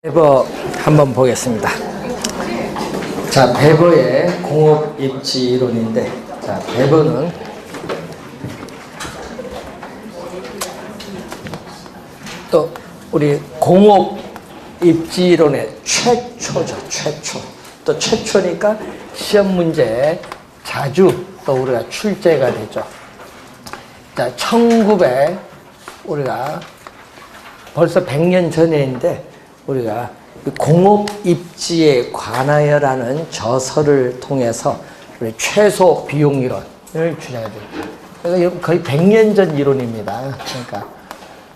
배버 한번 보겠습니다. 자, 배버의 공업 입지 이론인데, 자, 배버는 또 우리 공업 입지 이론의 최초죠, 최초. 또 최초니까 시험 문제에 자주 또 우리가 출제가 되죠. 자, 우리가 벌써 100년 전에인데 우리가 공업 입지에 관하여라는 저서를 통해서 우리 최소 비용 이론을 주장해 줍니다. 그러니까 거의 100년 전 이론입니다. 그러니까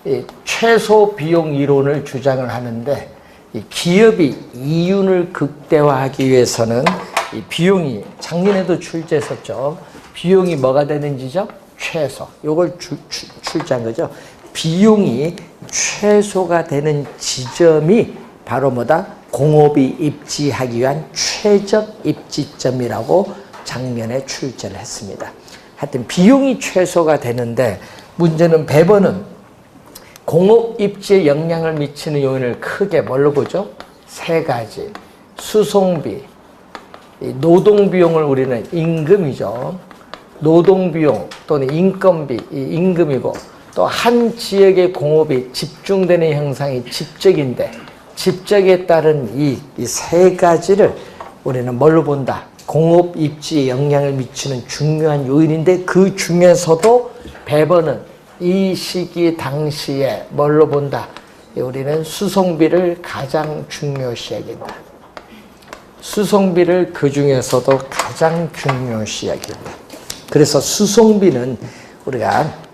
이 최소 비용 이론을 주장을 하는데 이 기업이 이윤을 극대화하기 위해서는 이 비용이 작년에도 출제했었죠. 비용이 뭐가 되는지죠? 최소. 요걸 출제한 거죠. 비용이 최소가 되는 지점이 바로 뭐다? 공업이 입지하기 위한 최적 입지점이라고 작년에 출제를 했습니다. 하여튼 비용이 최소가 되는데 문제는 배버는 공업 입지에 영향을 미치는 요인을 크게 뭘로 보죠? 세 가지. 수송비, 노동비용을 우리는 임금이죠. 노동비용 또는 인건비, 이 임금이고 또 한 지역의 공업이 집중되는 형상이 집적인데 집적에 따른 이 세 가지를 우리는 뭘로 본다? 공업 입지에 영향을 미치는 중요한 요인인데 그 중에서도 배버는 이 시기 당시에 뭘로 본다? 우리는 수송비를 가장 중요시 여긴다. 수송비를 그 중에서도 가장 중요시 여긴다. 그래서 수송비는 우리가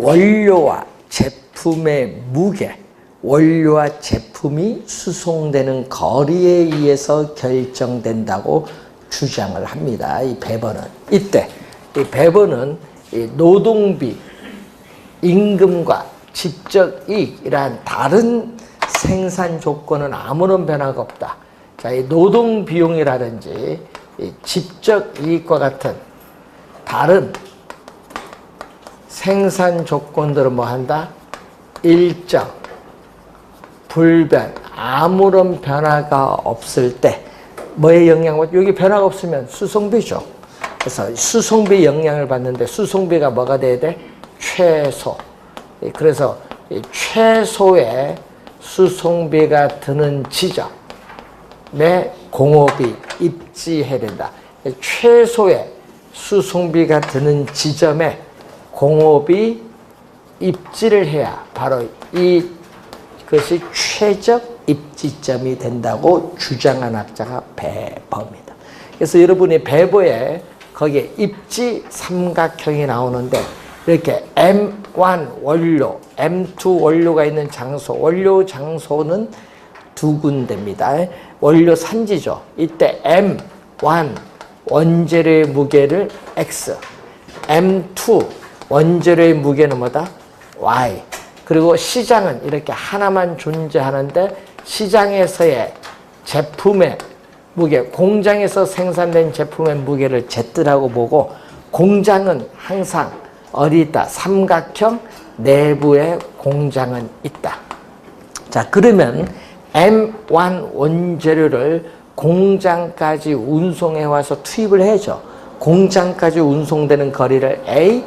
원료와 제품의 무게, 원료와 제품이 수송되는 거리에 의해서 결정된다고 주장을 합니다. 이 배버는. 이때 이 배버는 이 노동비, 임금과 직접 이익이란 다른 생산 조건은 아무런 변화가 없다. 자, 이 노동 비용이라든지 이 직접 이익과 같은 다른 생산 조건들은 뭐 한다? 일정, 불변, 아무런 변화가 없을 때 뭐에 영향을 받죠? 여기 변화가 없으면 수송비죠. 그래서 수송비 영향을 받는데 수송비가 뭐가 돼야 돼? 최소. 그래서 최소의 수송비가 드는 지점에 공업이 입지해야 된다. 최소의 수송비가 드는 지점에 공업이 입지를 해야 바로 이것이 최적 입지점이 된다고 주장한 학자가 배버입니다. 그래서 여러분이 배버에 거기에 입지 삼각형이 나오는데 이렇게 M1 원료, M2 원료가 있는 장소, 원료 장소는 두 군데입니다. 원료 산지죠. 이때 M1 원재료의 무게를 X, M2 원재료의 무게는 뭐다? Y. 그리고 시장은 이렇게 하나만 존재하는데 시장에서의 제품의 무게, 공장에서 생산된 제품의 무게를 Z라고 보고 공장은 항상 어디 있다? 삼각형 내부에 공장은 있다. 자, 그러면 M1 원재료를 공장까지 운송해 와서 투입을 해줘. 공장까지 운송되는 거리를 A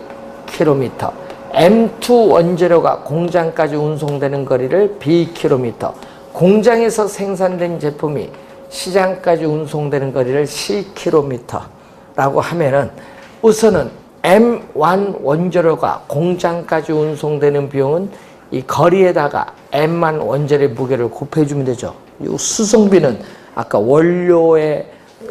킬로미터. M2 원재료가 공장까지 운송되는 거리를 B 킬로미터. 공장에서 생산된 제품이 시장까지 운송되는 거리를 C 킬로미터라고 하면은 우선은 M1 원재료가 공장까지 운송되는 비용은 이 거리에다가 M1 원재료의 무게를 곱해주면 되죠. 이 수송비는 아까 원료의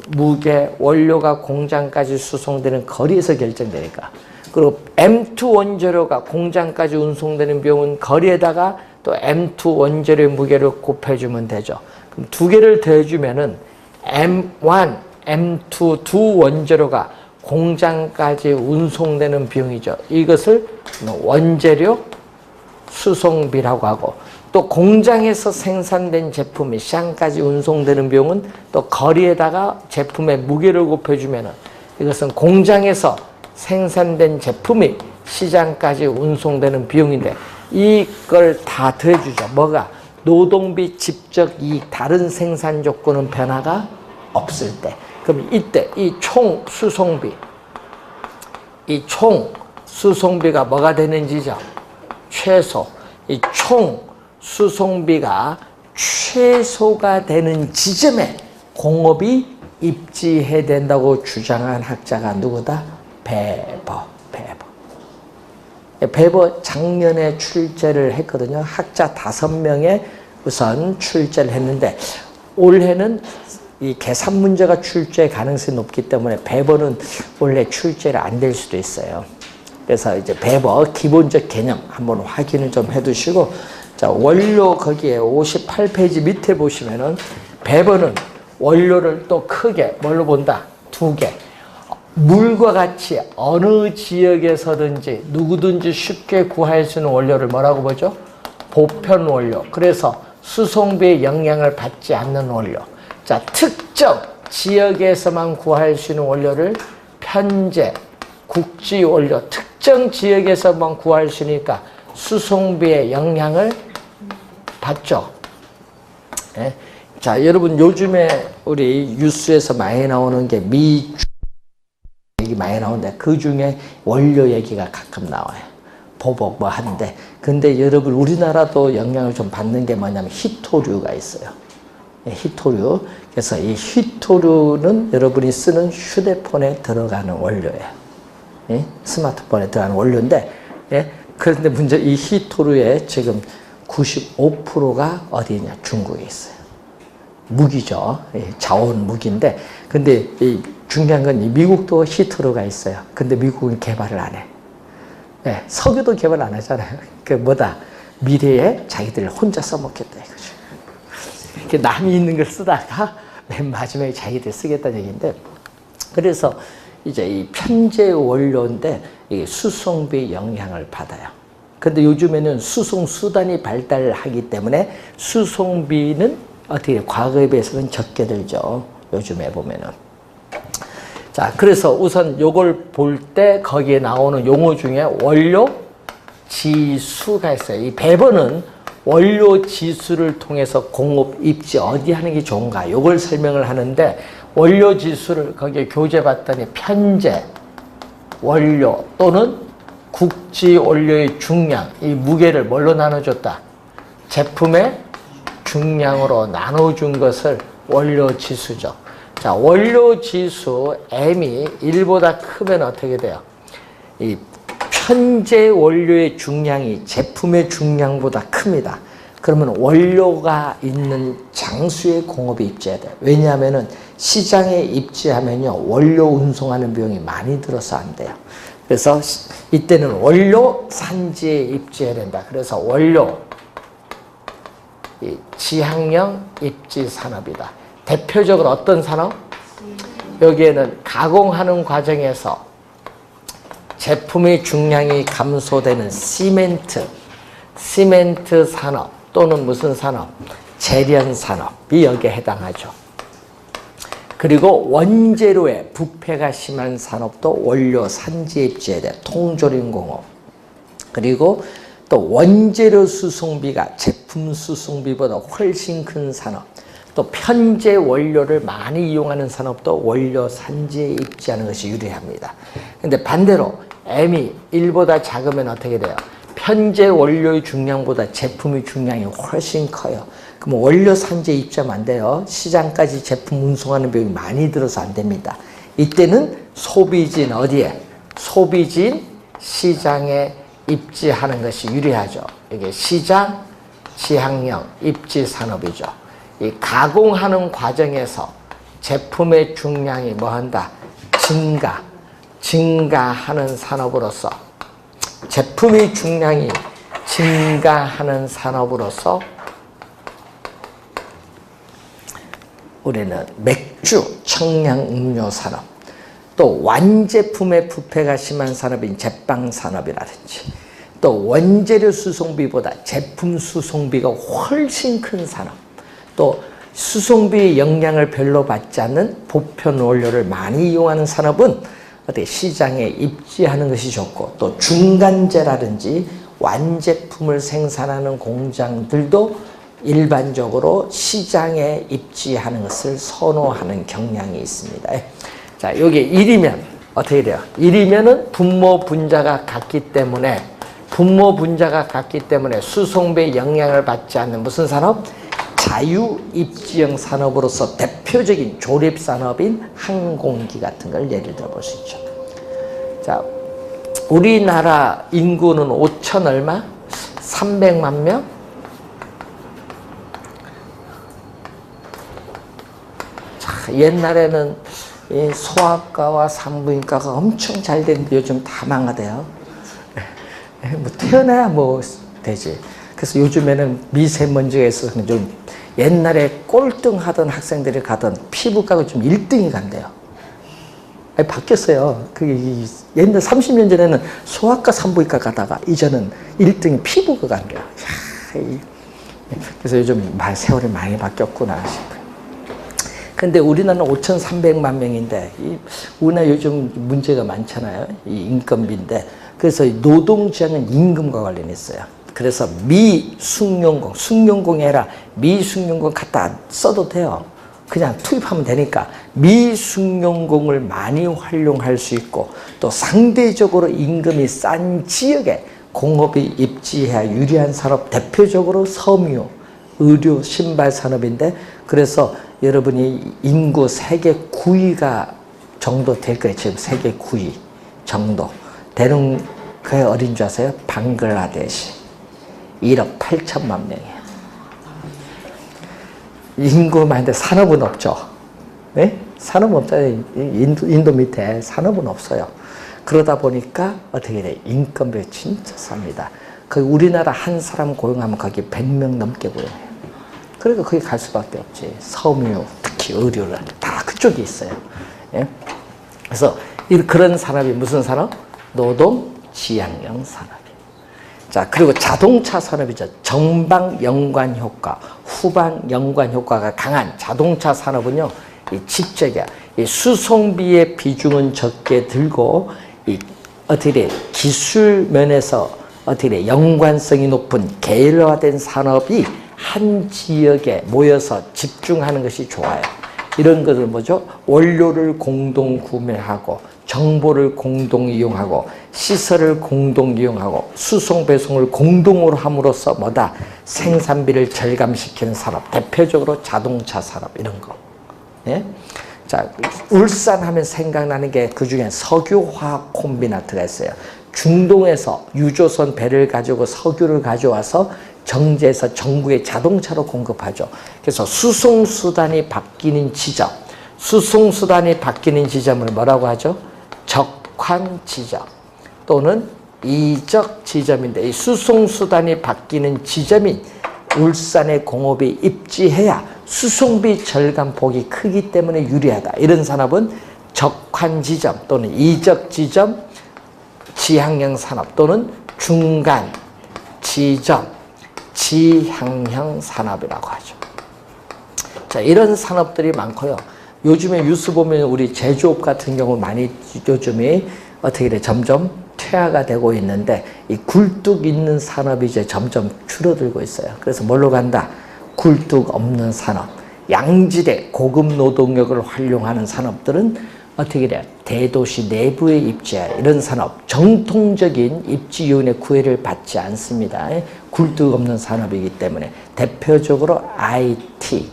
무게, 원료가 공장까지 수송되는 거리에서 결정되니까. 그리고 M2 원재료가 공장까지 운송되는 비용은 거리에다가 또 M2 원재료의 무게를 곱해주면 되죠. 그럼 두 개를 더해주면은 M1, M2 두 원재료가 공장까지 운송되는 비용이죠. 이것을 원재료 수송비라고 하고 또 공장에서 생산된 제품이 시장까지 운송되는 비용은 또 거리에다가 제품의 무게를 곱해주면은 이것은 공장에서 생산된 제품이 시장까지 운송되는 비용인데 이걸 다 더해주죠. 뭐가? 노동비, 직접 이익, 다른 생산 조건은 변화가 없을 때. 그럼 이때 이 총 수송비, 이 총 수송비가 뭐가 되는지죠? 최소. 이 총 수송비가 최소가 되는 지점에 공업이 입지해야 된다고 주장한 학자가 누구다? 베버. 베버 작년에 출제를 했거든요. 학자 5명에 우선 출제를 했는데 올해는 이 계산 문제가 출제 가능성이 높기 때문에 베버는 원래 출제를 안 될 수도 있어요. 그래서 이제 베버 기본적 개념 한번 확인을 좀 해두시고, 자, 원료 거기에 58페이지 밑에 보시면은 베버는 원료를 또 크게 뭘로 본다? 2개. 물과 같이 어느 지역에서든지 누구든지 쉽게 구할 수 있는 원료를 뭐라고 보죠? 보편 원료. 그래서 수송비의 영향을 받지 않는 원료. 자, 특정 지역에서만 구할 수 있는 원료를 편제, 국지 원료, 특정 지역에서만 구할 수 있으니까 수송비의 영향을 받죠. 네? 자, 여러분 요즘에 우리 뉴스에서 많이 나오는 게 미주 얘기 많이 나오는데 그 중에 원료 얘기가 가끔 나와요. 보복 뭐 하는데, 근데 여러분 우리나라도 영향을 좀 받는 게 뭐냐면 히토류가 있어요. 히토류. 그래서 이 히토류는 여러분이 쓰는 휴대폰에 들어가는 원료예요. 예? 스마트폰에 들어가는 원료인데, 예? 그런데 문제 이 히토류의 지금 95%가 어디냐? 중국에 있어요. 무기죠. 예, 자원 무기인데, 근데 이 중요한 건 이 미국도 히토류가 있어요. 근데 미국은 개발을 안 해. 예, 석유도 개발 안 하잖아요. 그 뭐다? 미래에 자기들 혼자 써먹겠다 이거죠. 남이 있는 걸 쓰다가 맨 마지막에 자기들 쓰겠다는 얘기인데, 그래서 이제 이 편제 원료인데 이 수송비 영향을 받아요. 근데 요즘에는 수송 수단이 발달하기 때문에 수송비는 어떻게 과거에 비해서는 적게 들죠. 요즘에 보면은. 자, 그래서 우선 요걸 볼 때 거기에 나오는 용어 중에 원료 지수가 있어요. 이 배번은 원료 지수를 통해서 공업 입지 어디 하는 게 좋은가 요걸 설명을 하는데, 원료 지수를 거기에 교재 봤더니 편제 원료 또는 국지 원료의 중량, 이 무게를 뭘로 나눠줬다? 제품의 중량으로 나눠준 것을 원료 지수죠. 자, 원료 지수 M이 1보다 크면 어떻게 돼요? 이 편제 원료의 중량이 제품의 중량보다 큽니다. 그러면 원료가 있는 장소에 공업이 입지해야 돼요. 왜냐하면은 시장에 입지하면요, 원료 운송하는 비용이 많이 들어서 안 돼요. 그래서 이때는 원료 산지에 입지해야 된다. 그래서 원료 이 지향형 입지 산업이다. 대표적으로 어떤 산업? 여기에는 가공하는 과정에서 제품의 중량이 감소되는 시멘트 산업 또는 무슨 산업? 재련 산업이 여기에 해당하죠. 그리고 원재료의 부패가 심한 산업도 원료 산지에 입지해야 돼. 통조림공업. 그리고 또 원재료 수송비가 제품 수송비보다 훨씬 큰 산업. 또 편제 원료를 많이 이용하는 산업도 원료 산지에 입지하는 것이 유리합니다. 근데 반대로 M이 1보다 작으면 어떻게 돼요? 편제 원료의 중량보다 제품의 중량이 훨씬 커요. 그럼 원료 산지에 입지하면 안 돼요. 시장까지 제품 운송하는 비용이 많이 들어서 안 됩니다. 이때는 소비진 어디에? 소비진 시장에 입지하는 것이 유리하죠. 이게 시장 지향형 입지 산업이죠. 이 가공하는 과정에서 제품의 중량이 뭐한다? 증가하는 산업으로서, 제품의 중량이 증가하는 산업으로서 우리는 맥주, 청량 음료 산업, 또 완제품의 부패가 심한 산업인 제빵 산업이라든지, 또 원재료 수송비보다 제품 수송비가 훨씬 큰 산업, 또 수송비의 영향을 별로 받지 않는 보편 원료를 많이 이용하는 산업은 어떻게 시장에 입지하는 것이 좋고, 또 중간재라든지 완제품을 생산하는 공장들도 일반적으로 시장에 입지하는 것을 선호하는 경향이 있습니다. 자, 여기 1이면 어떻게 돼요? 1이면은 분모 분자가 같기 때문에 수송비의 영향을 받지 않는 무슨 산업? 자유입지형 산업으로서 대표적인 조립산업인 항공기 같은 걸 예를 들어 볼 수 있죠. 자, 우리나라 인구는 5천 얼마? 300만 명? 자, 옛날에는 이 소아과와 산부인과가 엄청 잘 되는데 요즘 다 망하대요. 뭐 태어나야 뭐 되지. 그래서 요즘에는 미세먼지가 있어서 좀 옛날에 꼴등하던 학생들이 가던 피부과가 좀 1등이 간대요. 아니, 바뀌었어요. 그게 옛날 30년 전에는 소아과 산부인과 가다가 이제는 1등이 피부과 간대요. 그래서 요즘 세월이 많이 바뀌었구나 싶어요. 근데 우리나라는 5,300만 명인데 우리나라 요즘 문제가 많잖아요. 이 인건비인데 그래서 노동지향은 임금과 관련했어요. 그래서 미숙련공, 숙련공이 아니라 미숙련공 갖다 써도 돼요. 그냥 투입하면 되니까 미숙련공을 많이 활용할 수 있고 또 상대적으로 임금이 싼 지역에 공업이 입지해야 유리한 산업, 대표적으로 섬유, 의료, 신발 산업인데 그래서 여러분이 인구 세계 9위가 정도 될 거예요. 지금 세계 9위 정도 되는 그게 어딘 줄 아세요? 방글라데시 1억 8천만 명이에요. 인구 많은데 산업은 없죠. 네? 산업은 없잖아요. 인도 밑에 산업은 없어요. 그러다 보니까 어떻게 돼? 인건비 진짜 쌉니다. 그 우리나라 한 사람 고용하면 거기 100명 넘게 고용해요. 그러니까 거기 갈 수밖에 없지. 섬유, 특히 의료를 다 그쪽에 있어요. 예? 그래서 그런 산업이 무슨 산업? 노동 지향형 산업이에요. 자, 그리고 자동차 산업이죠. 전방 연관 효과, 후방 연관 효과가 강한 자동차 산업은요, 이 직접이야. 이 수송비의 비중은 적게 들고, 어떻게 돼? 기술 면에서 어떻게 돼? 연관성이 높은 계열화된 산업이 한 지역에 모여서 집중하는 것이 좋아요. 이런 것을 뭐죠? 원료를 공동 구매하고, 정보를 공동 이용하고, 시설을 공동 이용하고, 수송 배송을 공동으로 함으로써 뭐다? 생산비를 절감시키는 산업. 대표적으로 자동차 산업 이런 거. 예? 자, 울산 하면 생각나는 게 그 중에 석유화학 콤비나트가 있어요. 중동에서 유조선 배를 가지고 석유를 가져와서 정제해서 전국에 자동차로 공급하죠. 그래서 수송수단이 바뀌는 지점을 뭐라고 하죠? 적환 지점 또는 이적 지점인데 이 수송수단이 바뀌는 지점이 울산의 공업이 입지해야 수송비 절감폭이 크기 때문에 유리하다. 이런 산업은 적환 지점 또는 이적 지점, 지향형 산업 또는 중간 지점, 지향형 산업이라고 하죠. 자, 이런 산업들이 많고요. 요즘에 뉴스 보면 우리 제조업 같은 경우 많이 요즘에 어떻게 돼? 점점 퇴화가 되고 있는데 이 굴뚝 있는 산업이 이제 점점 줄어들고 있어요. 그래서 뭘로 간다? 굴뚝 없는 산업. 양질의 고급 노동력을 활용하는 산업들은 어떻게 돼요? 대도시 내부에 입지해 이런 산업, 정통적인 입지 요인의 구애를 받지 않습니다. 굴뚝 없는 산업이기 때문에 대표적으로 IT,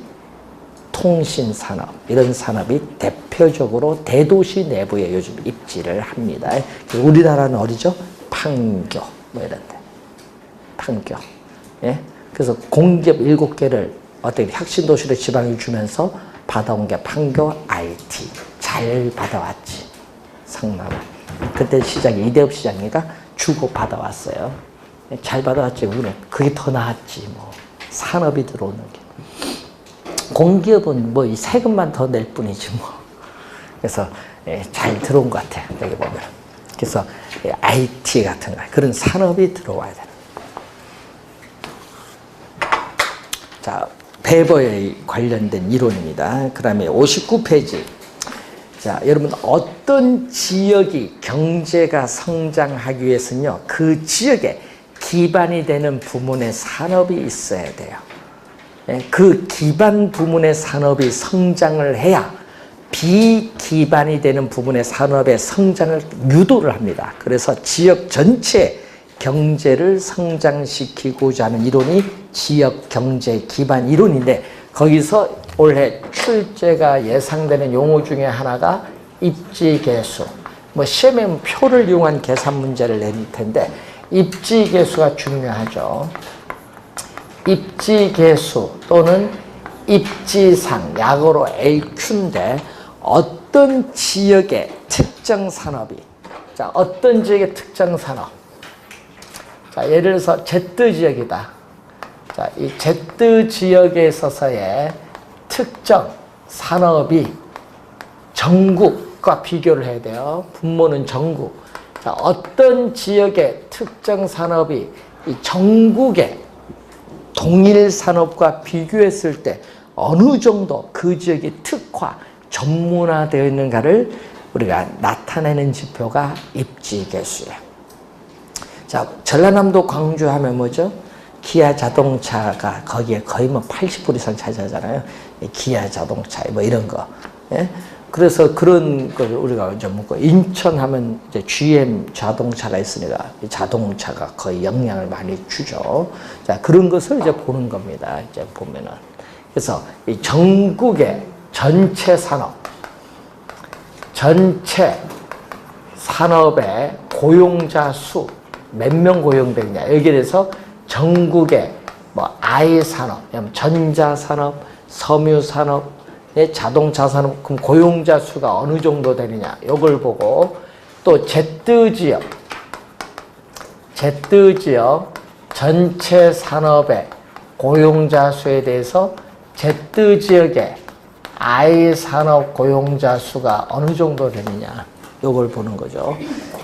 통신산업 이런 산업이 대표적으로 대도시 내부에 요즘 입지를 합니다. 우리나라는 어디죠? 판교 뭐 이런 데. 판교. 예? 그래서 공기업 7개를 어떻게 혁신도시로 지방을 주면서 받아온 게 판교 IT. 잘 받아왔지. 성남은. 그때 시장이 이대업 시장이가 주고 받아왔어요. 잘 받아왔지. 우리는 그게 더 나았지. 뭐 산업이 들어오는 게. 공기업은 뭐 이 세금만 더 낼 뿐이지 뭐. 그래서 잘 들어온 것 같아. 여기 보면. 그래서 IT 같은 거 그런 산업이 들어와야 돼. 자, 베버에 관련된 이론입니다. 그 다음에 59페이지. 자, 여러분 어떤 지역이 경제가 성장하기 위해서는요, 그 지역에 기반이 되는 부문의 산업이 있어야 돼요. 그 기반 부문의 산업이 성장을 해야 비기반이 되는 부분의 산업의 성장을 유도를 합니다. 그래서 지역 전체 경제를 성장시키고자 하는 이론이 지역 경제 기반 이론인데, 거기서 올해 출제가 예상되는 용어 중에 하나가 입지계수. 뭐 시험에 표를 이용한 계산 문제를 낼 텐데 입지계수가 중요하죠. 입지계수 또는 입지상, 약어로 LQ인데 어떤 지역의 특정 산업이, 자, 어떤 지역의 특정 산업, 자, 예를 들어서 Z 지역이다. 자, 이 Z 지역에 있어서의 특정 산업이 전국과 비교를 해야 돼요. 분모는 전국. 자, 어떤 지역의 특정 산업이 이 전국의 동일 산업과 비교했을 때 어느 정도 그 지역이 특화, 전문화되어 있는가를 우리가 나타내는 지표가 입지계수예요. 자, 전라남도 광주 하면 뭐죠? 기아 자동차가 거기에 거의 뭐 80% 이상 차지하잖아요. 기아 자동차 뭐 이런 거. 예? 그래서 그런 걸 우리가 이제 묻고, 인천 하면 이제 GM 자동차가 있으니까 자동차가 거의 영향을 많이 주죠. 자, 그런 것을 이제 보는 겁니다. 이제 보면은. 그래서 이 전국의 전체 산업의 고용자 수, 몇 명 고용되느냐. 여기에 대해서 전국의 뭐 I 산업, 전자산업, 섬유산업, 자동차 산업, 그럼 고용자 수가 어느 정도 되느냐, 이걸 보고, 또 Z지역 전체 산업의 고용자 수에 대해서 Z지역의 I 산업 고용자 수가 어느 정도 되느냐, 이걸 보는 거죠.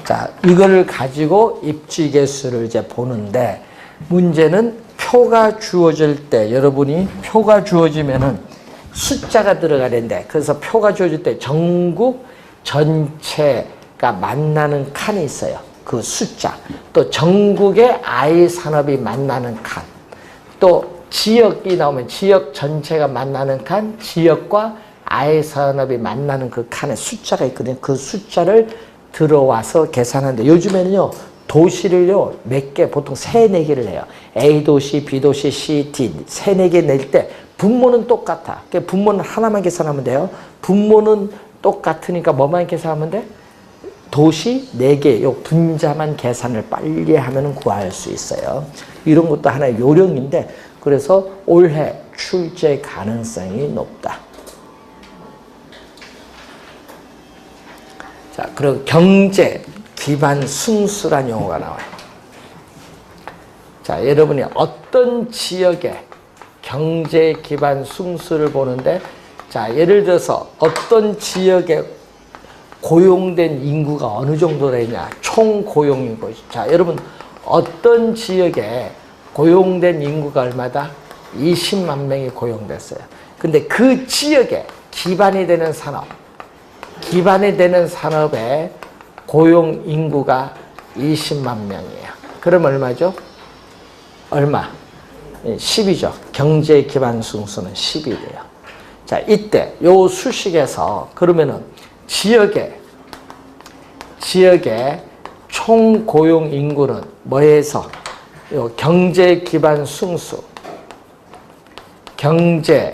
자, 이걸 가지고 입지계수를 이제 보는데, 문제는 표가 주어질 때, 여러분이 표가 주어지면은 숫자가 들어가야 되는데, 그래서 표가 주어질 때 전국 전체가 만나는 칸이 있어요. 그 숫자. 또 전국의 I 산업이 만나는 칸. 또 지역이 나오면 지역 전체가 만나는 칸, 지역과 I 산업이 만나는 그 칸에 숫자가 있거든요. 그 숫자를 들어와서 계산하는데, 요즘에는요, 도시를요, 몇 개, 보통 3, 4개를 해요. A도시, B도시, C, D, 3, 4개 낼 때 분모는 똑같아. 그러니까 분모는 하나만 계산하면 돼요. 분모는 똑같으니까 뭐만 계산하면 돼? 도시 4개, 요 분자만 계산을 빨리 하면 구할 수 있어요. 이런 것도 하나의 요령인데, 그래서 올해 출제 가능성이 높다. 자, 그리고 경제 기반 승수란 용어가 나와요. 자, 여러분이 어떤 지역의 경제 기반 승수를 보는데, 자, 예를 들어서 어떤 지역에 고용된 인구가 어느 정도 되냐, 총 고용 인구. 자, 여러분, 어떤 지역에 고용된 인구가 얼마다? 20만 명이 고용됐어요. 근데 그 지역에 기반이 되는 산업의 고용 인구가 20만 명이에요. 그럼 얼마죠? 얼마? 10이죠. 경제 기반 승수는 10이 돼요. 자, 이때 요 수식에서 그러면은 지역의 총 고용 인구는 뭐에서 요 경제 기반 승수, 경제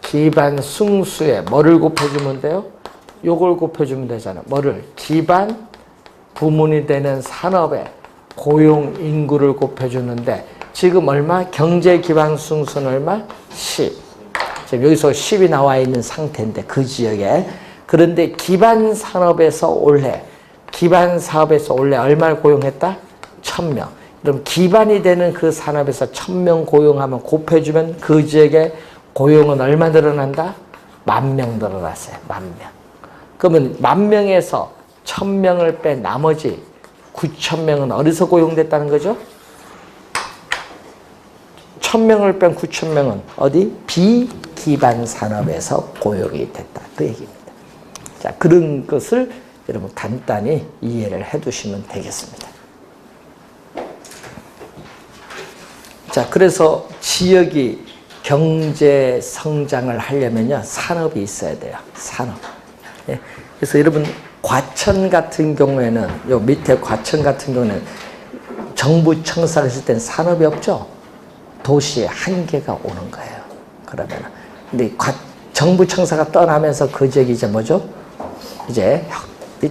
기반 승수에 뭐를 곱해주면 돼요? 요걸 곱해주면 되잖아. 뭐를? 기반 부문이 되는 산업의 고용 인구를 곱해주는데, 지금 얼마? 경제 기반 승수는 얼마? 10. 지금 여기서 10이 나와 있는 상태인데, 그 지역에. 그런데 기반 사업에서 올해 얼마를 고용했다? 1000명. 그럼 기반이 되는 그 산업에서 1000명 고용하면 곱해주면 그 지역의 고용은 얼마 늘어난다? 10,000명 늘어났어요. 10,000명. 그러면 10,000명에서 1000명을 뺀 나머지 9,000명은 어디서 고용됐다는 거죠? 1000명을 뺀 9,000명은 어디? 비기반 산업에서 고용이 됐다. 그 얘기입니다. 자, 그런 것을 여러분 간단히 이해를 해 두시면 되겠습니다. 자, 그래서 지역이 경제 성장을 하려면요, 산업이 있어야 돼요. 산업. 예. 그래서 여러분, 과천 같은 경우에는, 요 밑에 과천 같은 경우는 정부 청사를 했을 땐 산업이 없죠. 도시에 한계가 오는 거예요. 그러면. 근데 정부 청사가 떠나면서 그 지역이 이제 뭐죠? 이제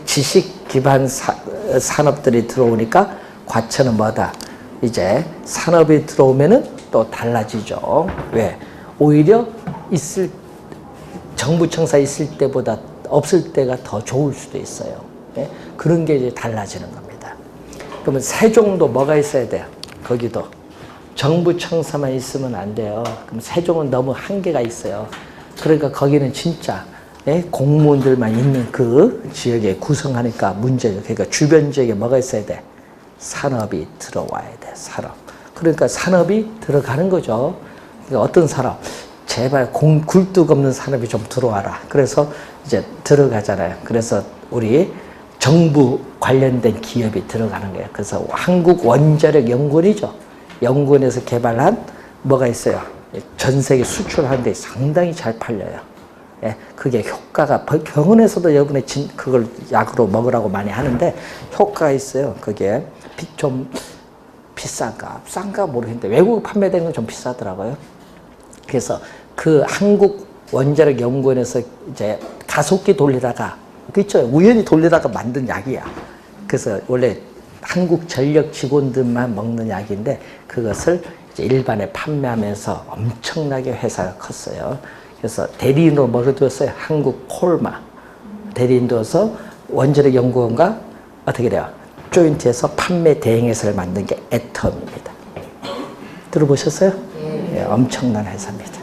지식 기반 산업들이 들어오니까 과천은 뭐다? 이제 산업이 들어오면은 또 달라지죠. 왜? 오히려 정부 청사 있을 때보다 없을 때가 더 좋을 수도 있어요. 네? 그런 게 이제 달라지는 겁니다. 그러면 세종도 뭐가 있어야 돼요? 거기도 정부 청사만 있으면 안 돼요. 그럼 세종은 너무 한계가 있어요. 그러니까 거기는 진짜 공무원들만 있는 그 지역에 구성하니까 문제죠. 그러니까 주변 지역에 뭐가 있어야 돼? 산업이 들어와야 돼. 산업. 그러니까 산업이 들어가는 거죠. 그러니까 어떤 산업? 제발 굴뚝 없는 산업이 좀 들어와라. 그래서 이제 들어가잖아요. 그래서 우리 정부 관련된 기업이 들어가는 거예요. 그래서 한국원자력연구원이죠. 연구원에서 개발한 뭐가 있어요? 전 세계 수출하는데 상당히 잘 팔려요. 예, 그게 효과가 병원에서도 여러분의 그걸 약으로 먹으라고 많이 하는데 효과가 있어요. 그게 좀 싼가 모르겠는데 외국에 판매되는 건 좀 비싸더라고요. 그래서 그 한국 원자력 연구원에서 이제 가속기 돌리다가 그렇죠. 우연히 돌리다가 만든 약이야. 그래서 원래 한국 전력 직원들만 먹는 약인데 그것을 이제 일반에 판매하면서 엄청나게 회사가 컸어요. 그래서 대리인으로 먹어두었어요. 한국 콜마 대리인 둬서 원자력 연구원과 어떻게 돼요? 조인트에서 판매 대행회사를 만든 게 애텀입니다. 들어보셨어요? 예, 엄청난 회사입니다.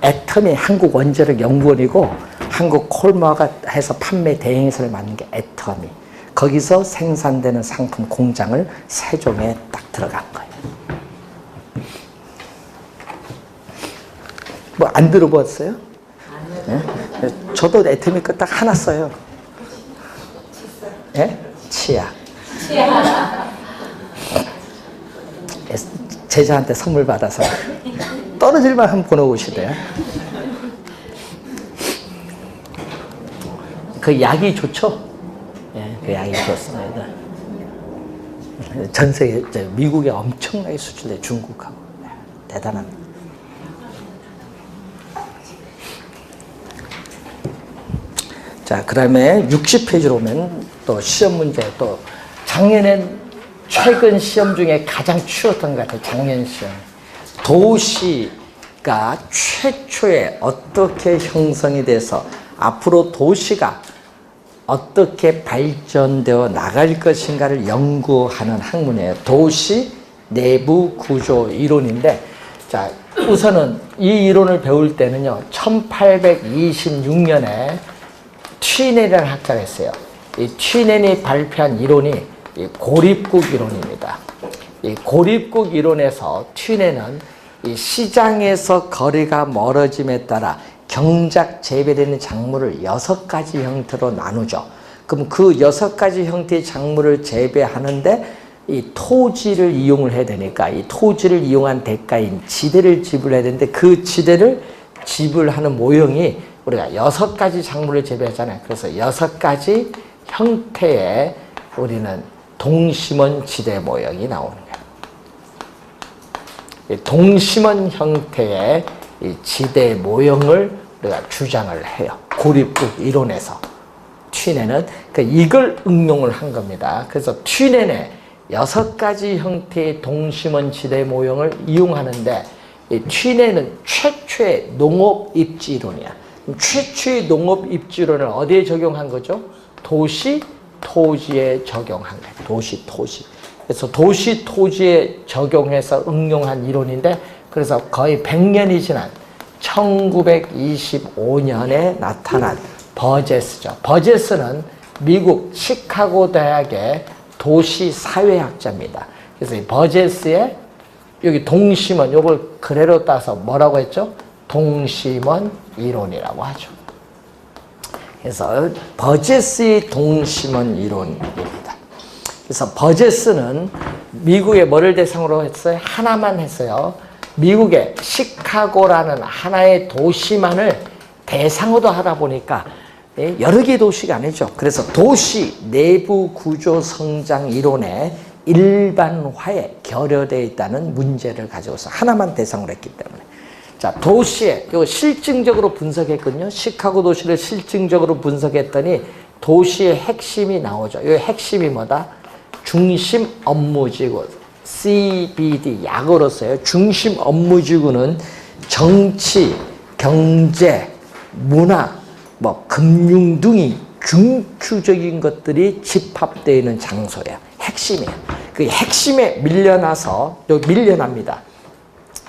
애텀이 한국 원자력 연구원이고 한국 콜마가 해서 판매 대행회사를 만든 게 애텀이. 거기서 생산되는 상품 공장을 세종에 딱 들어간 거예요. 뭐 안 들어봤어요? 예? 저도 애텀이 거 딱 하나 써요. 예? 치약. 제자한테 선물 받아서 떨어질만 한번 보내오시대요. 그 약이 좋죠? 예, 그 약이 좋습니다. 전 세계, 미국에 엄청나게 수출돼, 중국하고. 대단합니다. 자, 그 다음에 60페이지로 오면 또 시험 문제, 또 작년엔 최근 시험 중에 가장 추웠던 것 같아요. 작년 시험. 도시가 최초에 어떻게 형성이 돼서 앞으로 도시가 어떻게 발전되어 나갈 것인가를 연구하는 학문이에요. 도시 내부 구조 이론인데, 자, 우선은 이 이론을 배울 때는요, 1826년에 튀넨이라는 학자가 있어요. 이 튀넨이 발표한 이론이 이 고립국 이론입니다. 이 고립국 이론에서 튀넨은 이 시장에서 거리가 멀어짐에 따라 경작 재배되는 작물을 6가지 형태로 나누죠. 그럼 그 6가지 형태의 작물을 재배하는데 이 토지를 이용을 해야 되니까 이 토지를 이용한 대가인 지대를 지불해야 되는데 그 지대를 지불하는 모형이 우리가 6가지 작물을 재배하잖아요. 그래서 6가지 형태의 우리는 동심원 지대 모형이 나오는 거예요. 동심원 형태의 이 지대 모형을 우리가 주장을 해요. 고립국 이론에서. 튀넨은 이걸 응용을 한 겁니다. 그래서 튀넨의 6가지 형태의 동심원 지대 모형을 이용하는데 이 튀넨은 최초의 농업 입지 이론이야. 최초의 농업 입지론을 어디에 적용한 거죠? 도시 토지에 적용한 거예요. 도시 토지. 그래서 도시 토지에 적용해서 응용한 이론인데, 그래서 거의 100년이 지난 1925년에 나타난 버제스죠. 버제스는 미국 시카고 대학의 도시 사회학자입니다. 그래서 이 버제스의 여기 동심원, 요걸 그대로 따서 뭐라고 했죠? 동심원 이론이라고 하죠. 그래서 버제스의 동심원 이론입니다. 그래서 버제스는 미국의 뭐를 대상으로 했어요? 하나만 했어요. 미국의 시카고라는 하나의 도시만을 대상으로 하다 보니까 여러 개의 도시가 아니죠. 그래서 도시 내부 구조 성장 이론의 일반화에 결여되어 있다는 문제를 가지고서 하나만 대상으로 했기 때문에. 자, 도시에, 이거 실증적으로 분석했거든요. 시카고 도시를 실증적으로 분석했더니 도시의 핵심이 나오죠. 이 핵심이 뭐다? 중심 업무지구, CBD, 약어로 써요. 중심 업무지구는 정치, 경제, 문화, 금융 등이 중추적인 것들이 집합되어 있는 장소예요. 핵심이에요. 그 핵심에 밀려나서, 여기 밀려납니다.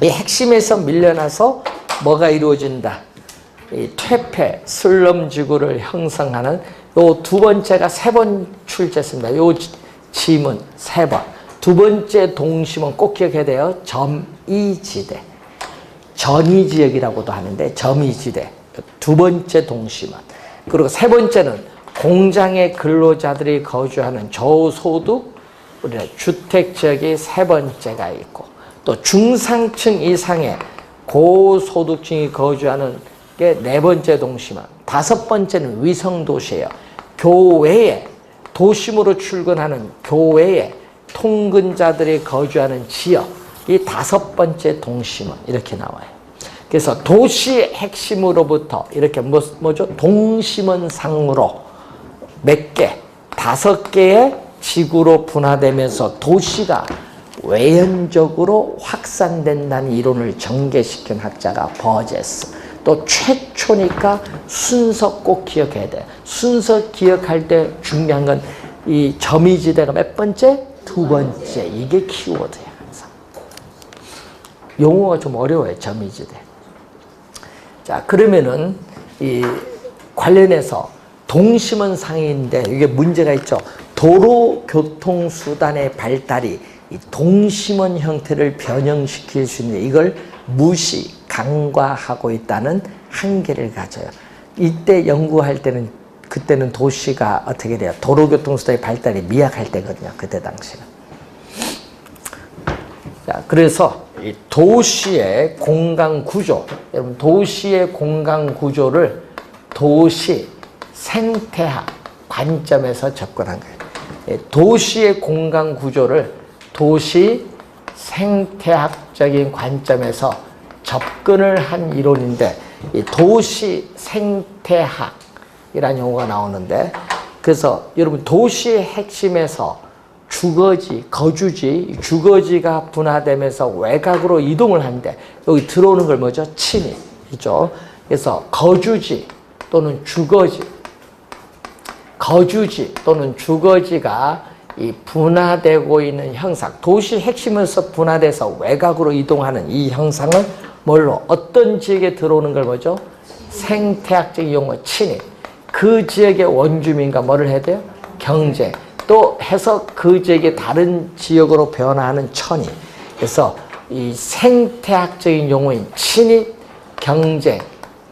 이 핵심에서 밀려나서 뭐가 이루어진다? 이 퇴폐, 슬럼지구를 형성하는 요 두 번째가 세 번 출제했습니다. 요 지문 세 번. 두 번째 동심은 꼭 기억해야 돼요. 점이지대. 전이지역이라고도 하는데 점이지대. 두 번째 동심은. 그리고 세 번째는 공장의 근로자들이 거주하는 저소득 주택지역이 세 번째가 있고, 또 중상층 이상의 고소득층이 거주하는 게 네 번째 동심은. 다섯 번째는 위성도시예요. 교외에, 도심으로 출근하는 교외에 통근자들이 거주하는 지역, 이 다섯 번째 동심은 이렇게 나와요. 그래서 도시의 핵심으로부터 이렇게 뭐죠? 동심원상으로 몇 개, 다섯 개의 지구로 분화되면서 도시가 외연적으로 확산된다는 이론을 전개시킨 학자가 버제스. 또 최초니까 순서 꼭 기억해야 돼. 순서 기억할 때 중요한 건 이 점이지대가 몇 번째? 두 번째. 이게 키워드야, 항상. 용어가 좀 어려워요, 점이지대. 자, 그러면은 이 관련해서 동심원 상인데 이게 문제가 있죠. 도로 교통수단의 발달이 이 동심원 형태를 변형시킬 수 있는 이걸 무시, 간과하고 있다는 한계를 가져요. 이때 연구할 때는 그때는 도시가 어떻게 돼요? 도로교통수단의 발달이 미약할 때거든요. 그때 당시는. 자, 그래서 이 도시의 공간 구조, 여러분 도시의 공간 구조를 도시 생태학 관점에서 접근한 거예요. 도시의 공간 구조를 도시 생태학적인 관점에서 접근을 한 이론인데, 이 도시 생태학이라는 용어가 나오는데, 그래서 여러분 도시의 핵심에서 주거지, 거주지, 주거지가 분화되면서 외곽으로 이동을 하는데 여기 들어오는 걸 뭐죠? 침입이죠. 그래서 거주지 또는 주거지가 이 분화되고 있는 형상, 도시 핵심에서 분화돼서 외곽으로 이동하는 이 형상을 뭘로? 어떤 지역에 들어오는 걸 뭐죠? 생태학적 용어 침입. 그 지역의 원주민과 뭐를 해야 돼요? 경제. 또 해서 그 지역의 다른 지역으로 변화하는 천이. 그래서 이 생태학적인 용어인 침입, 경제,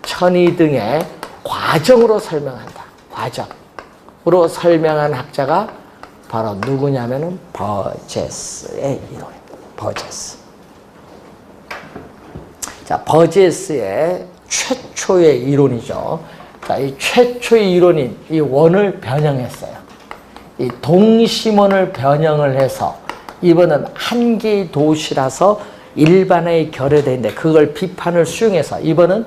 천이 등의 과정으로 설명한다. 과정으로 설명한 학자가 바로 누구냐면은 버제스의 이론입니다. 버제스. 자, 버제스의 최초의 이론이죠. 자, 이 최초의 이론인 이 원을 변형했어요. 이 동심원을 변형을 해서 이번은 한 개의 도시라서 일반화에 결여되어 있는데 그걸 비판을 수용해서 이번은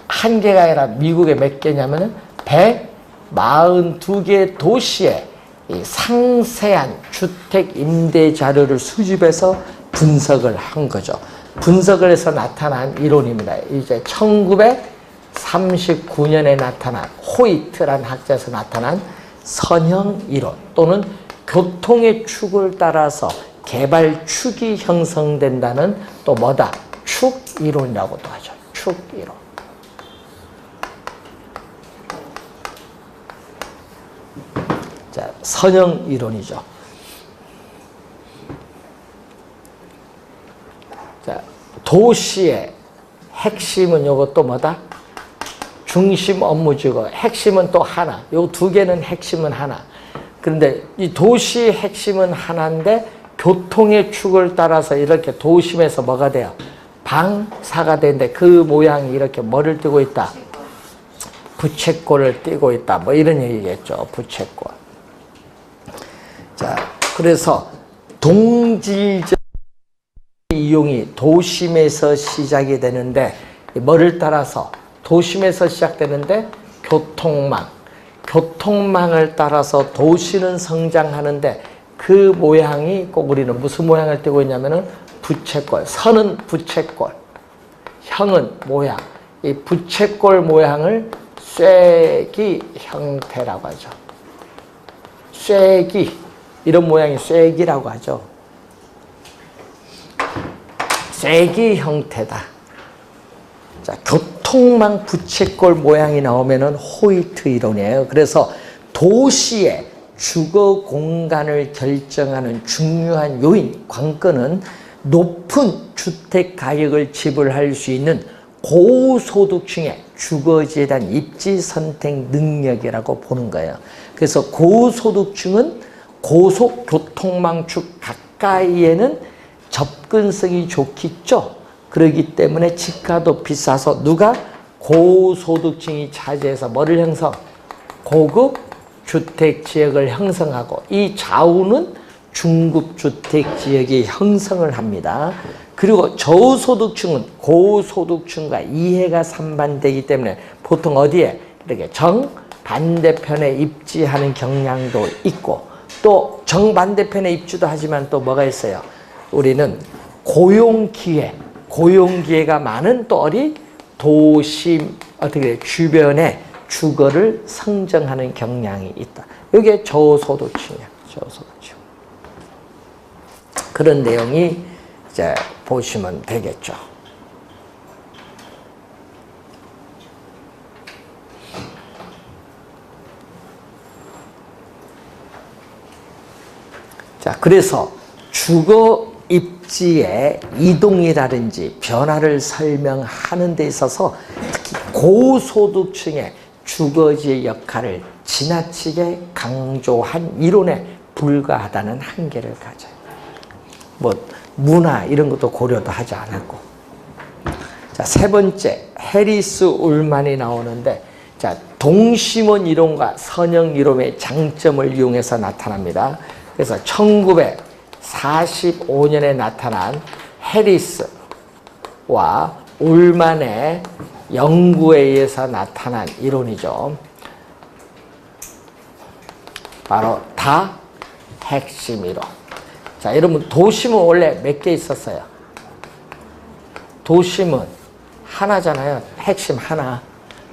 한 개가 아니라 미국에 몇 개냐면은 142개의 도시에 이 상세한 주택 임대 자료를 수집해서 분석을 한 거죠. 분석을 해서 나타난 이론입니다. 이제 1939년에 나타난 호이트라는 학자에서 나타난 선형 이론 또는 교통의 축을 따라서 개발 축이 형성된다는 또 뭐다? 축 이론이라고도 하죠. 축 이론. 자, 선형 이론이죠. 자, 도시의 핵심은 요것도 뭐다? 중심 업무지구. 핵심은 또 하나. 요 두 개는 핵심은 하나. 그런데 이 도시의 핵심은 하나인데 교통의 축을 따라서 이렇게 도심에서 뭐가 돼요? 방사가 되는데 그 모양이 이렇게 뭐를 띠고 있다? 부채꼴을 띠고 있다. 뭐 이런 얘기겠죠. 부채꼴. 자, 그래서 동질적 이용이 도심에서 시작이 되는데 뭐를 따라서? 도심에서 시작되는데 교통망을 따라서 도시는 성장하는데 그 모양이 꼭 우리는 무슨 모양을 띠고 있냐면은 부채꼴. 선은 부채꼴, 형은 모양. 이 부채꼴 모양을 쐐기 형태라고 하죠. 쐐기, 이런 모양이 쐐기라고 하죠. 쐐기 형태다. 자, 교통망 부채꼴 모양이 나오면은 호이트 이론이에요. 그래서 도시의 주거 공간을 결정하는 중요한 요인, 관건은 높은 주택 가격을 지불할 수 있는 고소득층의 주거지에 대한 입지 선택 능력이라고 보는 거예요. 그래서 고소득층은 고속교통망축 가까이에는 접근성이 좋겠죠. 그렇기 때문에 집가도 비싸서 누가? 고소득층이 차지해서 뭐를 형성? 고급 주택지역을 형성하고 이 좌우는 중급주택지역이 형성을 합니다. 그리고 저소득층은 고소득층과 이해가 상반되기 때문에 보통 어디에? 이렇게 정반대편에 입지하는 경향도 있고 또 정반대편에 입지도 하지만 또 뭐가 있어요? 우리는 고용기회가 많은 또 어디? 도심, 어떻게 주변에 주거를 성정하는 경향이 있다. 이게 저소득층이야. 저소득층. 그런 내용이 이제 보시면 되겠죠. 자, 그래서 주거 입지의 이동이라든지 변화를 설명하는 데 있어서 특히 고소득층의 주거지의 역할을 지나치게 강조한 이론에 불과하다는 한계를 가져요. 뭐 문화 이런 것도 고려도 하지 않았고. 자, 세 번째 해리스 울만이 나오는데 자, 동심원 이론과 선형 이론의 장점을 이용해서 나타납니다. 그래서 1945년에 나타난 해리스와 울만의 연구에 의해서 나타난 이론이죠. 바로 다 핵심 이론. 자, 여러분 도심은 원래 몇 개 있었어요? 도심은 하나잖아요. 핵심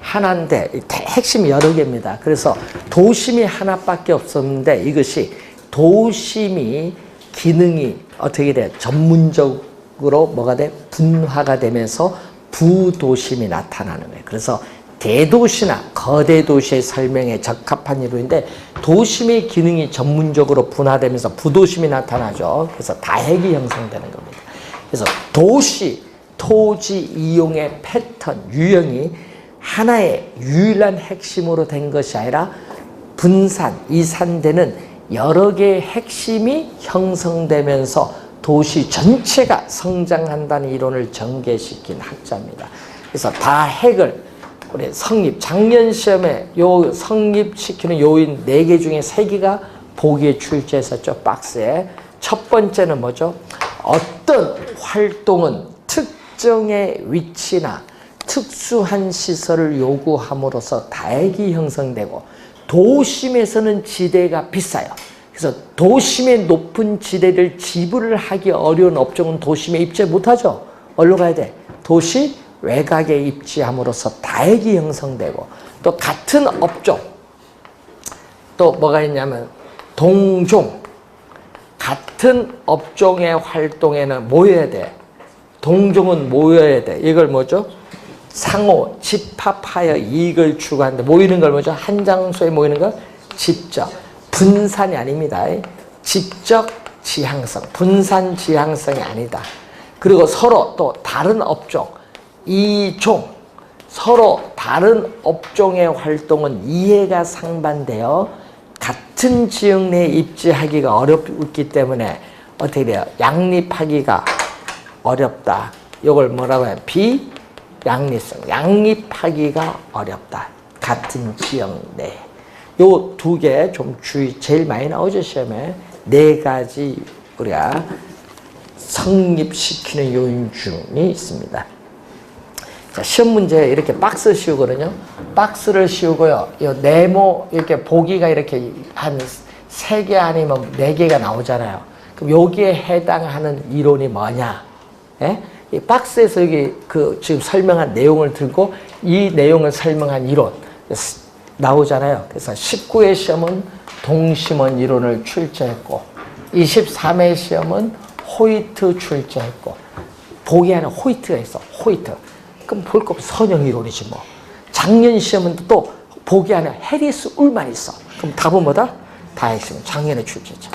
하나인데 핵심이 여러 개입니다. 그래서 도심이 하나밖에 없었는데 이것이 도심이 기능이 어떻게 돼? 전문적으로 뭐가 돼? 분화가 되면서 부도심이 나타나는 거예요. 그래서 대도시나 거대 도시의 설명에 적합한 이론인데 도심의 기능이 전문적으로 분화되면서 부도심이 나타나죠. 그래서 다핵이 형성되는 겁니다. 그래서 도시, 토지 이용의 패턴, 유형이 하나의 유일한 핵심으로 된 것이 아니라 분산, 이산되는 여러 개의 핵심이 형성되면서 도시 전체가 성장한다는 이론을 전개시킨 학자입니다. 그래서 다핵을 우리 성립, 작년 시험에 요 성립시키는 요인 4개 중에 3개가 보기에 출제했었죠. 박스에. 첫 번째는 뭐죠? 어떤 활동은 특정의 위치나 특수한 시설을 요구함으로써 다액이 형성되고 도심에서는 지대가 비싸요. 그래서 도심의 높은 지대를 지불을 하기 어려운 업종은 도심에 입지 못하죠. 어디로 가야 돼? 도시 외곽에 입지함으로써 다액이 형성되고 또 같은 업종 또 뭐가 있냐면 동종 같은 업종의 활동에는 모여야 돼. 동종은 모여야 돼. 이걸 뭐죠? 상호 집합하여 이익을 추구하는데 모이는 걸 뭐죠? 한 장소에 모이는 걸 집적 분산이 아닙니다. 집적 지향성 분산 지향성이 아니다. 그리고 서로 또 다른 업종 이종 서로 다른 업종의 활동은 이해가 상반되어 같은 지역 내에 입지하기가 어렵기 때문에 어떻게 돼요? 양립하기가 어렵다. 이걸 뭐라고 해요? 비양립성. 양립하기가 어렵다. 같은 지역 내. 요 두 개 좀 제일 많이 나오죠, 시험에. 네 가지 우리가 성립시키는 요인 중에 있습니다. 자, 시험 문제 이렇게 박스 씌우거든요. 박스를 씌우고요. 이 네모 이렇게 보기가 이렇게 한 3개 아니면 4개가 나오잖아요. 그럼 여기에 해당하는 이론이 뭐냐? 예? 이 박스에서 여기 지금 설명한 내용을 들고 이 내용을 설명한 이론 나오잖아요. 그래서 19회 시험은 동심원 이론을 출제했고 23회 시험은 호이트 출제했고 보기 안에 호이트가 있어. 호이트. 그럼 볼 거 없어. 선형 이론이지 뭐. 작년 시험은 또 보기 안에 해리스 울만 있어. 그럼 답은 뭐다? 다 핵심은 작년에 출제했죠.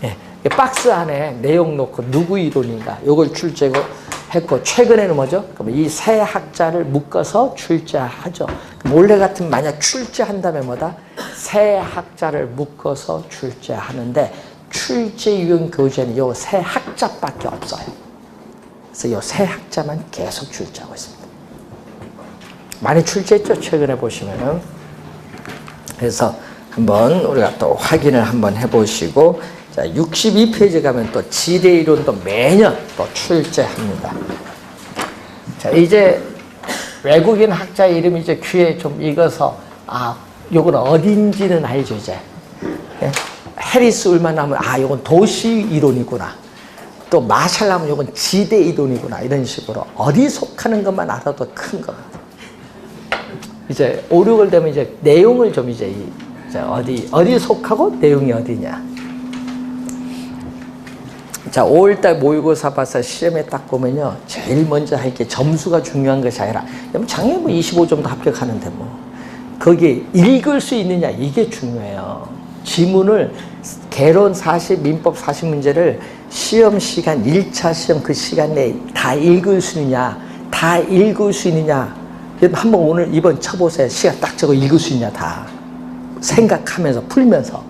예. 박스 안에 내용 놓고 누구 이론인가 요걸 출제했고 최근에는 뭐죠? 그럼 이 세 학자를 묶어서 출제하죠. 그럼 원래 같으면 만약 출제한다면 뭐다? 세 학자를 묶어서 출제하는데 출제 유형 교재는 요 세 학자밖에 없어요. 그래서 요 세 학자만 계속 출제하고 있습니다. 많이 출제했죠? 최근에 보시면은. 그래서 한번 우리가 또 확인을 한번 해보시고, 자, 62페이지 가면 또 지대 이론도 매년 또 출제합니다. 자, 이제 외국인 학자 이름이 이제 귀에 좀 익어서, 요건 어딘지는 알죠, 이제. 예? 해리스 울만 나오면, 요건 도시 이론이구나. 또 마샬 나오면 요건 지대 이론이구나. 이런 식으로 어디 속하는 것만 알아도 큰 겁니다. 이제 5, 6월 되면 이제 내용을 좀 이제 어디 속하고 내용이 어디냐. 자, 5월달 모의고사 봐서 시험에 딱 보면요. 제일 먼저 할 게 점수가 중요한 것이 아니라, 작년에 뭐 25점도 합격하는데 뭐. 거기 읽을 수 있느냐, 이게 중요해요. 지문을 개론 40, 민법 40문제를 시험 시간, 1차 시험 그 시간 내에 다 읽을 수 있느냐, 다 읽을 수 있느냐. 한번 오늘 이번 쳐보세요. 시간 딱 적어 읽을 수 있냐, 다. 생각하면서, 풀면서.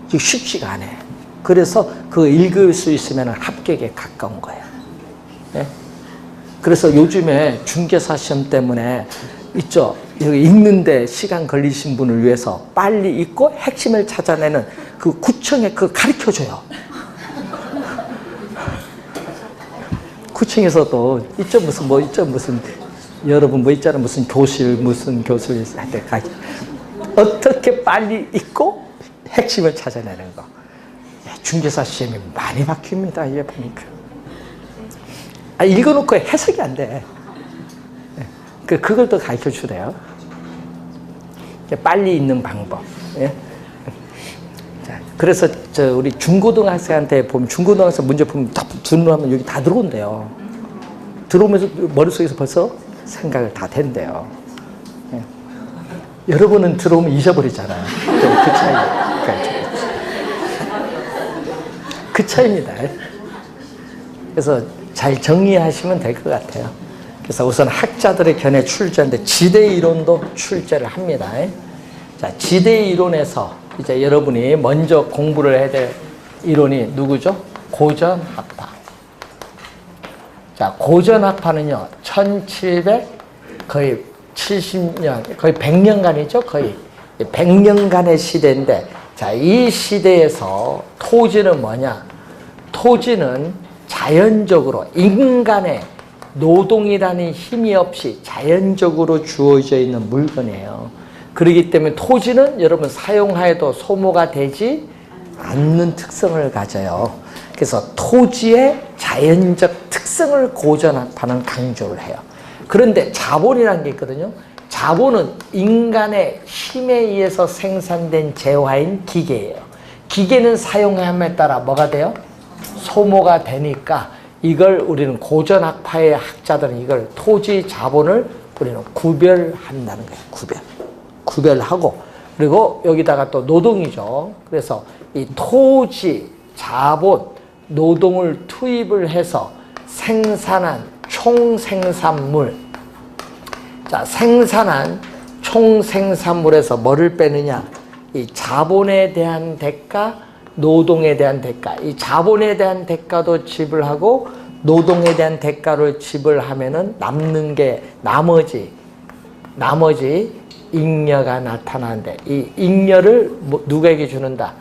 이게 쉽지가 않아요. 그래서 그 읽을 수 있으면 합격에 가까운 거예요. 네? 그래서 요즘에 중개사 시험 때문에 있죠. 여기 읽는데 시간 걸리신 분을 위해서 빨리 읽고 핵심을 찾아내는 그 구청에 가르쳐 줘요. 구청에서도 있죠. 무슨 여러분 뭐 있잖아. 무슨 교실 할 때 가지. 어떻게 빨리 읽고 핵심을 찾아내는 거. 중개사 시험이 많이 바뀝니다. 이게 보니까. 읽어놓고 해석이 안 돼. 그걸 또 가르쳐 주래요. 빨리 읽는 방법. 예? 자, 그래서 우리 중고등학생한테 보면, 중고등학생 문제 보면 딱 들어오면 여기 다 들어온대요. 들어오면서 머릿속에서 벌써 생각을 다 된대요. 예. 여러분은 들어오면 잊어버리잖아요. 그 차이. 그 차이입니다. 그래서 잘 정리하시면 될 것 같아요. 그래서 우선 학자들의 견해 출제하는데 지대 이론도 출제를 합니다. 자, 지대 이론에서 이제 여러분이 먼저 공부를 해야 될 이론이 누구죠? 고전학파. 자, 고전학파는요, 1700 거의 70년, 거의 100년간이죠. 거의 100년간의 시대인데, 자, 이 시대에서 토지는 뭐냐? 토지는 자연적으로 인간의 노동이라는 힘이 없이 자연적으로 주어져 있는 물건이에요. 그렇기 때문에 토지는 여러분 사용하여도 소모가 되지 않는 특성을 가져요. 그래서 토지의 자연적 특성을 고전학파는 강조를 해요. 그런데 자본이라는 게 있거든요. 자본은 인간의 힘에 의해서 생산된 재화인 기계예요. 기계는 사용함에 따라 뭐가 돼요? 소모가 되니까 이걸 우리는 고전학파의 학자들은 이걸 토지 자본을 우리는 구별한다는 거예요. 구별하고, 그리고 여기다가 또 노동이죠. 그래서 이 토지, 자본, 노동을 투입을 해서 생산한 총생산물. 자, 생산한 총생산물에서 뭐를 빼느냐? 이 자본에 대한 대가, 노동에 대한 대가, 이 자본에 대한 대가도 지불하고 노동에 대한 대가를 지불하면은 남는 게 나머지 잉여가 나타나는데 이 잉여를 누구에게 주는다?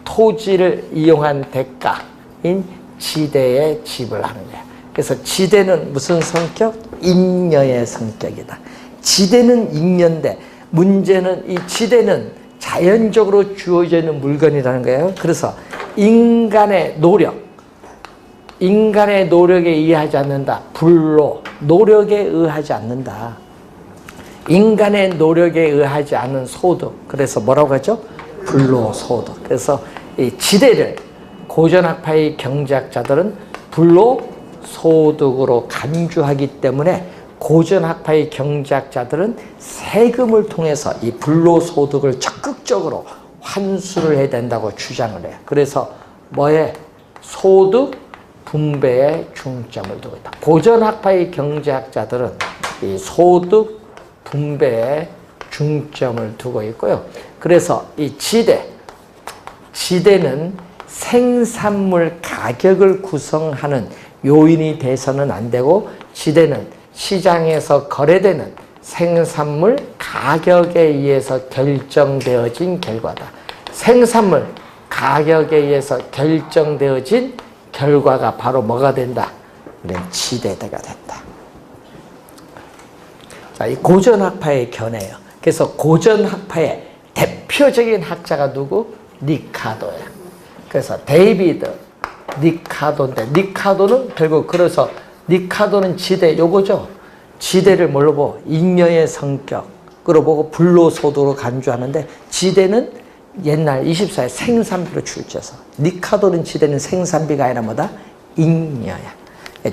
토지를 이용한 대가인 지대에 지불하는 거야. 그래서 지대는 무슨 성격? 잉여의 성격이다. 지대는 잉여인데 문제는 이 지대는 자연적으로 주어져 있는 물건이라는 거예요. 그래서 인간의 노력에 의하지 않는다. 불로, 노력에 의하지 않는다. 인간의 노력에 의하지 않은 소득. 그래서 뭐라고 하죠? 불로소득. 그래서 이 지대를 고전학파의 경제학자들은 불로소득으로 간주하기 때문에 고전학파의 경제학자들은 세금을 통해서 이 불로소득을 적극적으로 환수를 해야 된다고 주장을 해요. 그래서 뭐에? 소득 분배에 중점을 두고 있다. 고전학파의 경제학자들은 이 소득 분배에 중점을 두고 있고요. 그래서 이 지대는 생산물 가격을 구성하는 요인이 돼서는 안 되고 지대는 시장에서 거래되는 생산물 가격에 의해서 결정되어진 결과다. 생산물 가격에 의해서 결정되어진 결과가 바로 뭐가 된다? 지대가 된다. 자, 이 고전학파의 견해예요. 그래서 고전학파의 대표적인 학자가 누구? 리카도예요. 그래서 데이비드 리카도인데 리카도는 결국 그래서 리카도는 지대 요거죠. 지대를 뭘로 보고? 잉여의 성격으로 보고 불로소득으로 간주하는데 지대는 옛날 24의 생산비로 출제해서 리카도는 지대는 생산비가 아니라 뭐다? 잉여야.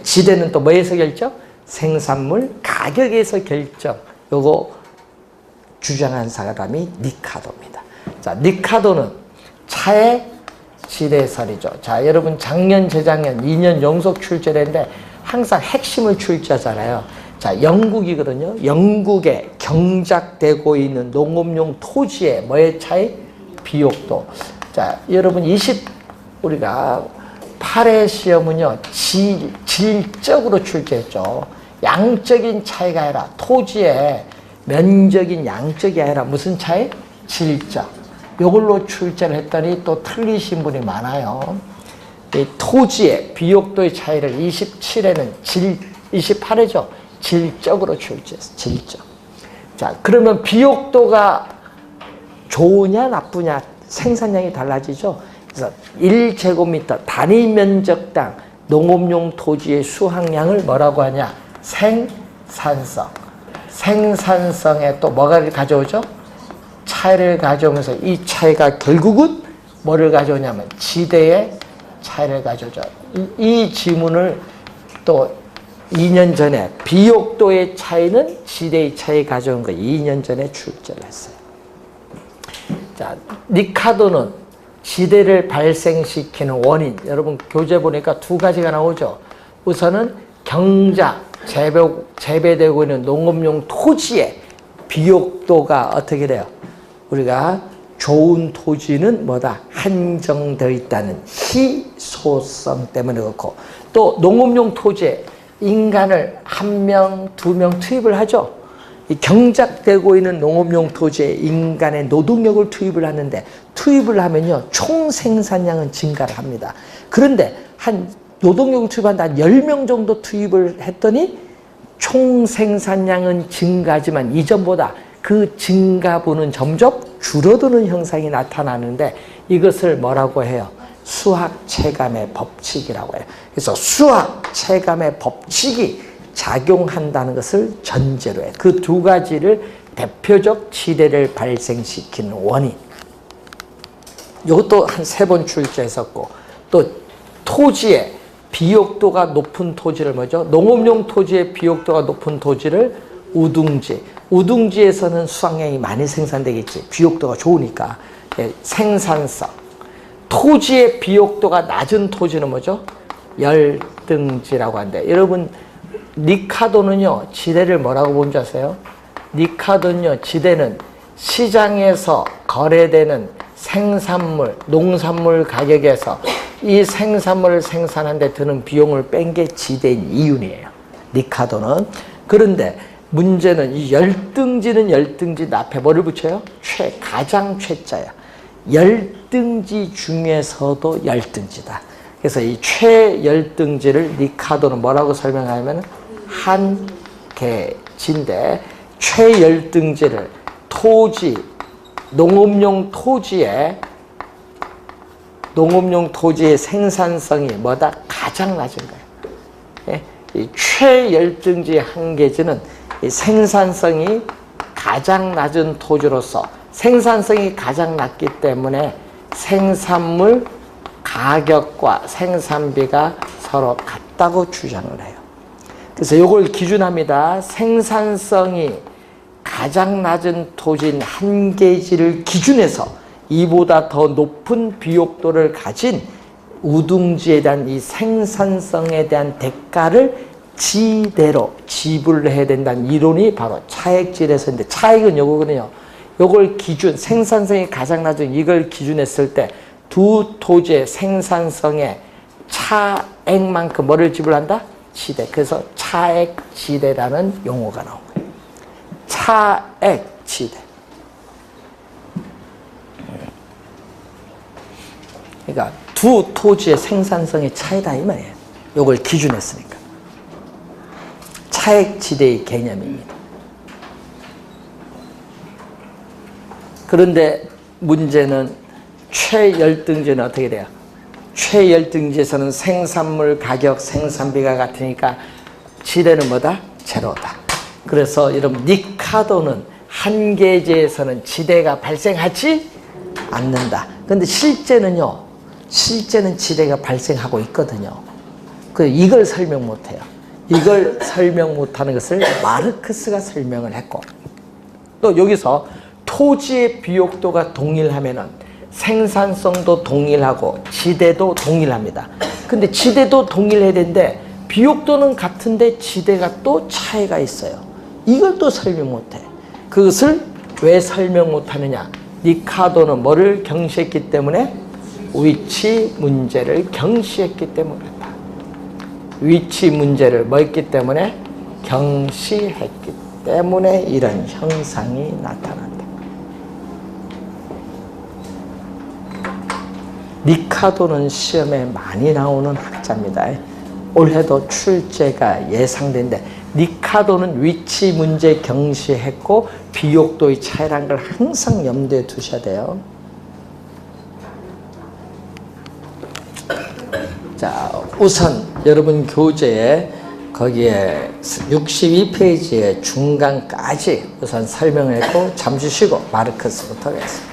지대는 또 뭐에서 결정? 생산물 가격에서 결정. 요거 주장한 사람이 리카도입니다. 자, 리카도는 차의 지대설이죠. 자, 여러분 작년, 재작년 2년 연속 출제를 했는데 항상 핵심을 출제하잖아요. 자, 영국이거든요. 영국에 경작되고 있는 농업용 토지의 뭐의 차이? 비옥도. 자, 여러분 우리가 8회 시험은요, 질적으로 출제했죠. 양적인 차이가 아니라 토지의 면적인 양적이 아니라 무슨 차이? 질적. 이걸로 출제를 했더니 또 틀리신 분이 많아요. 이 토지의 비옥도의 차이를 27회는 28회죠. 질적으로 출제했어요. 질적. 자, 그러면 비옥도가 좋으냐 나쁘냐 생산량이 달라지죠. 그래서 1제곱미터 단위 면적당 농업용 토지의 수확량을 뭐라고 하냐? 생산성. 생산성에 또 뭐가 가져오죠? 차이를 가져오면서 이 차이가 결국은 뭐를 가져오냐면 지대의 차이를 가져오죠. 이 지문을 또 2년 전에 비옥도의 차이는 지대의 차이 가져온 거 2년 전에 출제를 했어요. 자, 리카도는 지대를 발생시키는 원인, 여러분 교재 보니까 두 가지가 나오죠. 우선은 경작, 재배되고 있는 농업용 토지의 비옥도가 어떻게 돼요? 우리가 좋은 토지는 뭐다? 한정되어 있다는 희소성 때문에 그렇고, 또 농업용 토지에 인간을 1명, 2명 투입을 하죠. 이 경작되고 있는 농업용 토지에 인간의 노동력을 투입을 하는데, 투입을 하면요 총 생산량은 증가를 합니다. 그런데 한 노동력을 투입한다 한 10명 정도 투입을 했더니 총 생산량은 증가하지만 이전보다 그 증가분은 점점 줄어드는 현상이 나타나는데, 이것을 뭐라고 해요? 수학 체감의 법칙이라고 해요. 그래서 수학 체감의 법칙이 작용한다는 것을 전제로 해요. 그 두 가지를 대표적 지대를 발생시키는 원인. 이것도 한 3번 출제했었고, 또 토지의 비옥도가 높은 토지를 뭐죠? 농업용 토지의 비옥도가 높은 토지를 우둥지. 우둥지에서는 수확량이 많이 생산되겠지. 비옥도가 좋으니까. 생산성. 토지의 비옥도가 낮은 토지는 뭐죠? 열등지라고 하는데, 여러분 리카도는요 지대를 뭐라고 본 줄 아세요? 리카도는요 지대는 시장에서 거래되는 생산물, 농산물 가격에서 이 생산물을 생산하는 데 드는 비용을 뺀 게 지대인 이윤이에요. 리카도는. 그런데 문제는 이 열등지는 열등지 앞에 뭐를 붙여요? 가장 최자야. 열등지 중에서도 열등지다. 그래서 이 최열등지를 리카도는 뭐라고 설명하냐면 한계지인데, 최열등지를 토지, 농업용 토지의 생산성이 뭐다? 가장 낮은 거예요. 이 최열등지 한계지는 이 생산성이 가장 낮은 토지로서 생산성이 가장 낮기 때문에 생산물 가격과 생산비가 서로 같다고 주장을 해요. 그래서 이걸 기준합니다. 생산성이 가장 낮은 토지인 한계지를 기준해서 이보다 더 높은 비옥도를 가진 우둥지에 대한 이 생산성에 대한 대가를 지대로 지불을 해야 된다는 이론이 바로 차액지대서인데, 차액은 요거거든요. 요걸 기준, 생산성이 가장 낮은 이걸 기준했을 때 두 토지의 생산성의 차액만큼 뭐를 지불한다? 지대. 그래서 차액지대라는 용어가 나온 거예요. 차액지대. 그러니까 두 토지의 생산성의 차이다 이 말이에요. 요걸 기준했으니까. 차액지대의 개념입니다. 그런데 문제는 최열등지는 어떻게 돼요? 최열등지에서는 생산물 가격, 생산비가 같으니까 지대는 뭐다? 제로다. 그래서 여러분 리카도는 한계지에서는 지대가 발생하지 않는다. 그런데 실제는요, 실제는 지대가 발생하고 있거든요. 이걸 설명 못해요. 이걸 설명 못하는 것을 마르크스가 설명을 했고, 또 여기서 토지의 비옥도가 동일하면은 생산성도 동일하고 지대도 동일합니다. 근데 지대도 동일해야 되는데 비옥도는 같은데 지대가 또 차이가 있어요. 이걸 또 설명 못해. 그것을 왜 설명 못하느냐? 리카도는 뭐를 경시했기 때문에? 위치 문제를 경시했기 때문에 그렇다. 위치 문제를 뭐 했기 때문에? 경시했기 때문에 이런 형상이 나타난다. 리카도는 시험에 많이 나오는 학자입니다. 올해도 출제가 예상되는데, 리카도는 위치 문제 경시했고 비옥도의 차이라는 걸 항상 염두에 두셔야 돼요. 자, 우선 여러분 교재에 거기에 62페이지의 중간까지 우선 설명을 했고, 잠시 쉬고 마르크스부터 하겠습니다.